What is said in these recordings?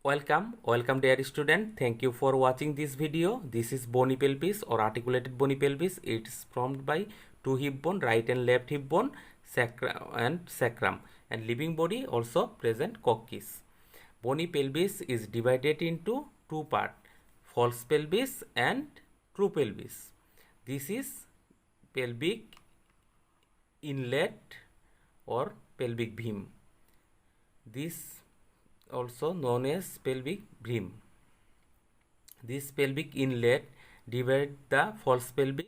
Welcome dear student. Thank you for watching this video. This is bony pelvis or articulated bony pelvis. It is formed by two hip bone, right and left hip bone, sacrum and living body also present coccyx. Bony pelvis is divided into two parts, false pelvis and true pelvis. This is pelvic inlet or pelvic beam. This also known as pelvic beam. This pelvic inlet divides the false pelvis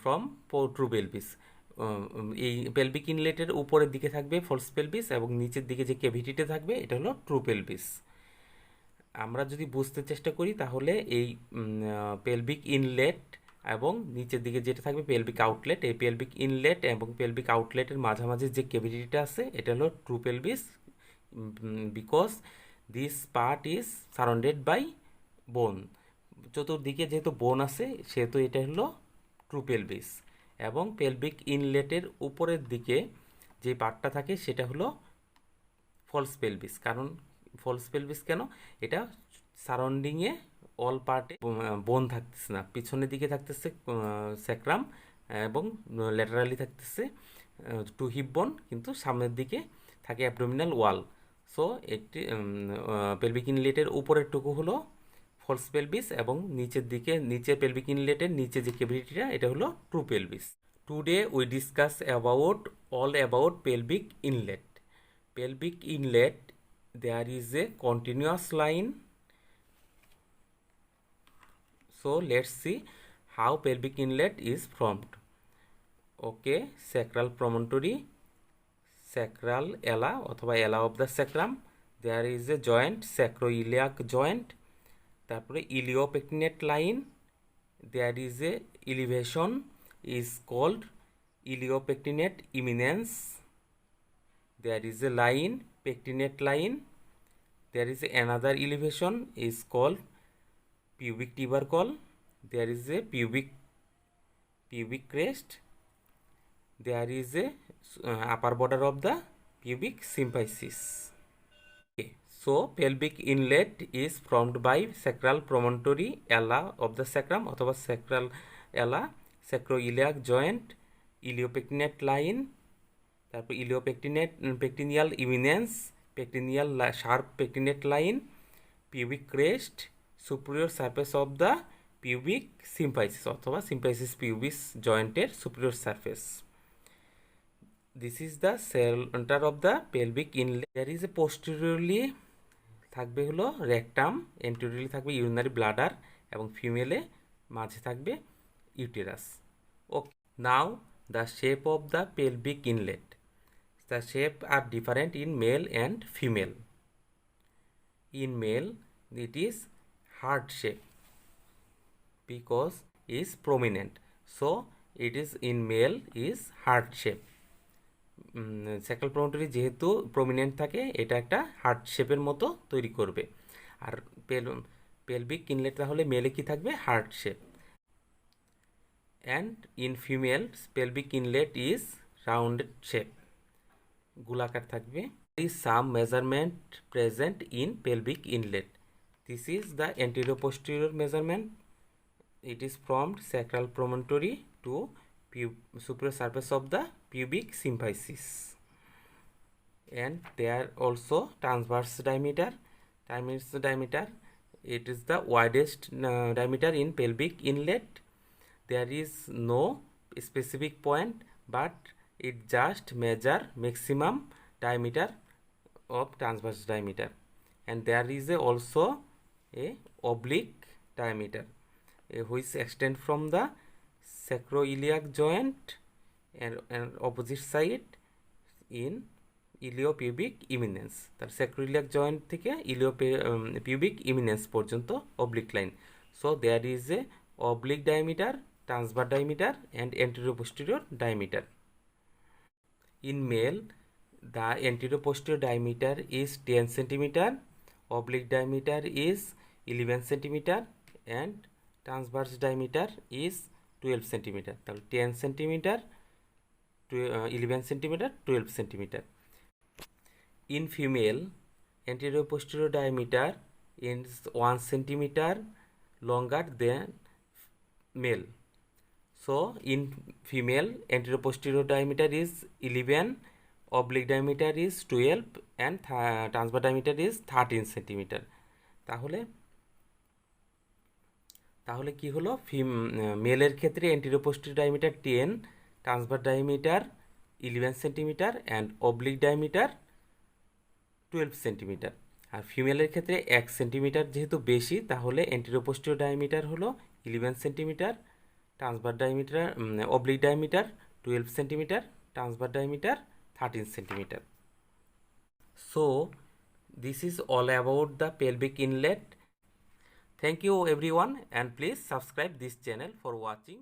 from true pelvis. এই pelvic ইনলেটের উপরের দিকে থাকবে false pelvis এবং নিচের দিকে যে ক্যাভিটিটা থাকবে এটা হলো ট্রু পেলভিস। আমরা যদি বুঝতে চেষ্টা করি তাহলে এই পেলভিক ইনলেট এবং নিচের দিকে যেটা থাকবে পেলভিক আউটলেট, এই পেলভিক ইনলেট এবং পেলভিক আউটলেটের মাঝামাঝি যে ক্যাভিটিটা আছে এটা হলো true pelvis, because this part is surrounded by bone. চতুর্দিকে যেহেতু বোন আছে সেহেতু এটা হলো ট্রু পেলভিস। এবং পেলভিক ইনলেটের উপরের দিকে যে পার্টটা থাকে সেটা হলো ফলস পেলভিস। কারণ ফলস পেলভিস কেন? এটা সারাউন্ডিংয়ে অল পার্টে বোন থাকতেছে না, পিছনের দিকে থাকতেছে স্যাক্রাম এবং ল্যাটারালি থাকতেছে টু হিপ বোন, কিন্তু সামনের দিকে থাকে অ্যাবডোমিনাল ওয়াল। সো একটি পেলভিক ইনলেটের উপরের টুকু হলো ফলস পেলভিস এবং নিচের পেলভিক ইনলেটের নিচে যে ক্যাভিটিটা এটা হলো true pelvis. Today we discuss all about pelvic inlet. Pelvic inlet, there is a continuous line. So let's see how pelvic inlet is formed. Okay, sacral promontory, sacral ala অথবা ala of the sacrum, there is a joint, sacroiliac joint. তারপরে iliopectinate line, there is a elevation is called iliopectinate eminence. There is a line, pectinate line. There is another elevation is called pubic tubercle. There is a pubic crest. There is a upper border of the pubic symphysis. Okay. So pelvic inlet is formed by sacral promontory, ala of the sacrum অথবা sacral ala, sacroiliac joint, iliopectinate line, তারপর pectineal eminence, pectineal sharp pectinate line, pubic crest, superior surface of the pubic symphysis অথবা symphysis pubis জয়েন্টের superior surface. This is the centre of the pelvic inlet. There is a posteriorly থাকবে হলো rectum, এন্টেরিয়রলি থাকবে urinary bladder এবং ফিমেলে মাঝে থাকবে uterus. Okay, now the shape of the pelvic inlet. The shape are different in male and female. In male it is heart shape because is prominent, so it is in male is heart shape. Sacral promontory যেহেতু prominent থাকে এটা একটা heart শেপের মতো তৈরি করবে, আর pelvic inlet তাহলে মেলে কি থাকবে? Heart shape. and in female pelvic inlet is rounded shape, গোলাকার থাকবে। There is some measurement present in pelvic inlet. This is the anterior-posterior measurement. It is from sacral promontory to superior surface of the pubic symphysis. And there also transverse diameter. It is the widest diameter in pelvic inlet. There is no specific point, but it just measure maximum diameter of transverse diameter. And there is also a oblique diameter which extend from the sacroiliac joint and opposite side in iliopubic eminence. তার sacroiliac joint থেকে iliopubic eminence পর্যন্ত oblique line. So there is a oblique diameter, transverse diameter and anterior posterior diameter. In male, the anterior posterior diameter is 10 cm, oblique diameter is 11 cm and transverse diameter is 12 cm. 10 cm, 11 cm, 12 cm. In female, anterior posterior diameter is 1 centimeter longer than male. So in female, anterior posterior diameter is 11, oblique diameter is 12 and transverse diameter is 13 centimeter. তাহলে কি হলো, মেলের ক্ষেত্রে anterior posterior diameter 10, transverse diameter 11 centimeter and oblique diameter 12 centimeter. আর ফিমেলের ক্ষেত্রে 1 centimetre যেহেতু বেশি, তাহলে anterior posterior diameter হলো 11 centimetre, transverse diameter oblique diameter 12 centimeter, transverse diameter 13 centimeter. So this is all about the pelvic inlet. Thank you everyone, and please subscribe this channel for watching.